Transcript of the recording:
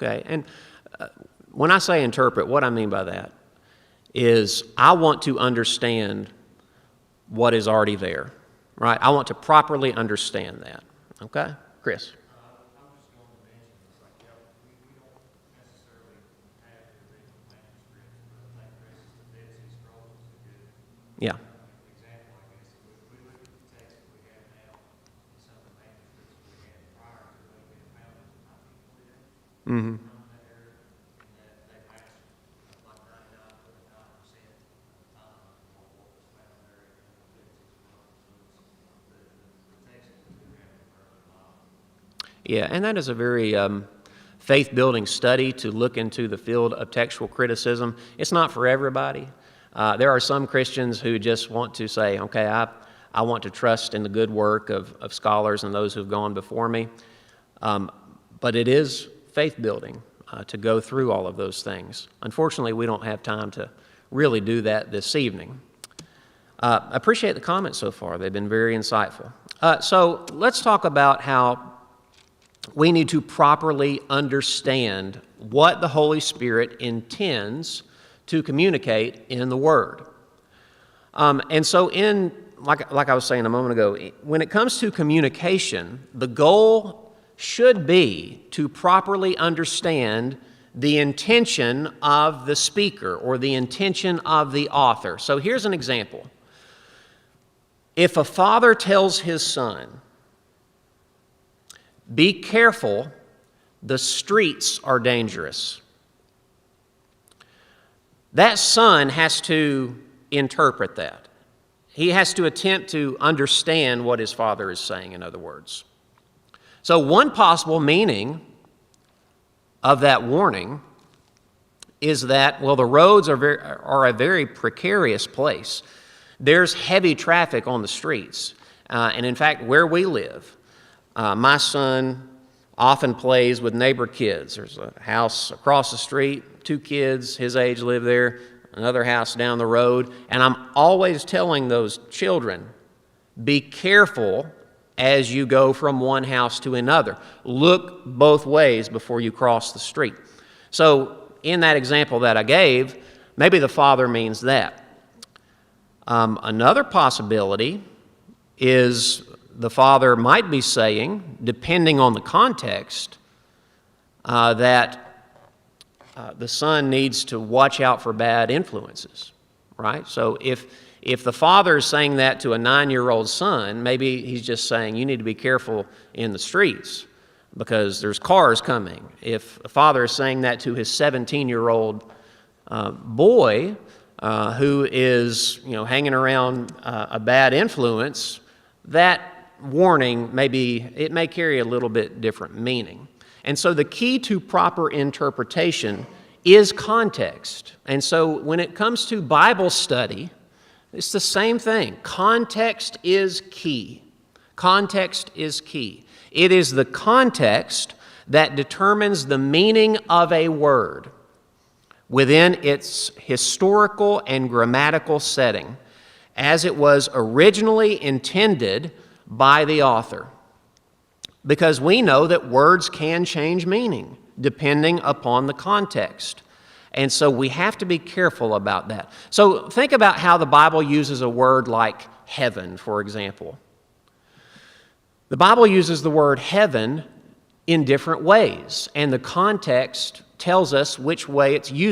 okay? And when I say interpret, what I mean by that is I want to understand what is already there, right? I want to properly understand that, okay? Chris? I'm just going to mention this, like, we don't necessarily have the original manuscripts, but I think Chris, the Dead Sea Scrolls is a good Yeah. example, I guess. If we look at the text that we have now, and some of the manuscripts that we had prior to what we found in the 1948, Mm-hmm. from that era, and that they match like 99.9% of what was found there in the Dead Sea Scrolls. So the text that we have is fairly reliable. Yeah, and that is a very faith-building study to look into the field of textual criticism. It's not for everybody. There are some Christians who just want to say, okay, I want to trust in the good work of scholars and those who've gone before me. But it is faith-building to go through all of those things. Unfortunately, we don't have time to really do that this evening. I appreciate the comments so far. They've been very insightful. So let's talk about how we need to properly understand what the Holy Spirit intends to communicate in the Word. And so like I was saying a moment ago, when it comes to communication, the goal should be to properly understand the intention of the speaker or the intention of the author. So here's an example. If a father tells his son, "Be careful, the streets are dangerous," that son has to interpret that. He has to attempt to understand what his father is saying, in other words. So one possible meaning of that warning is that, well, the roads are a very precarious place. There's heavy traffic on the streets. And in fact, where we live, my son often plays with neighbor kids. There's a house across the street, 2 kids his age live there, another house down the road, and I'm always telling those children, be careful as you go from one house to another. Look both ways before you cross the street. So in that example that I gave, maybe the father means that. Another possibility is the father might be saying, depending on the context, that the son needs to watch out for bad influences, right? So if the father is saying that to a 9-year-old son, maybe he's just saying, you need to be careful in the streets because there's cars coming. If a father is saying that to his 17-year-old boy who is, hanging around a bad influence, that warning may carry a little bit different meaning. And so the key to proper interpretation is context. And so when it comes to Bible study, it's the same thing. Context is key. Context is key. It is the context that determines the meaning of a word within its historical and grammatical setting as it was originally intended by the author. Because we know that words can change meaning depending upon the context. And so we have to be careful about that. So think about how the Bible uses a word like heaven, for example. The Bible uses the word heaven in different ways, and the context tells us which way it's used.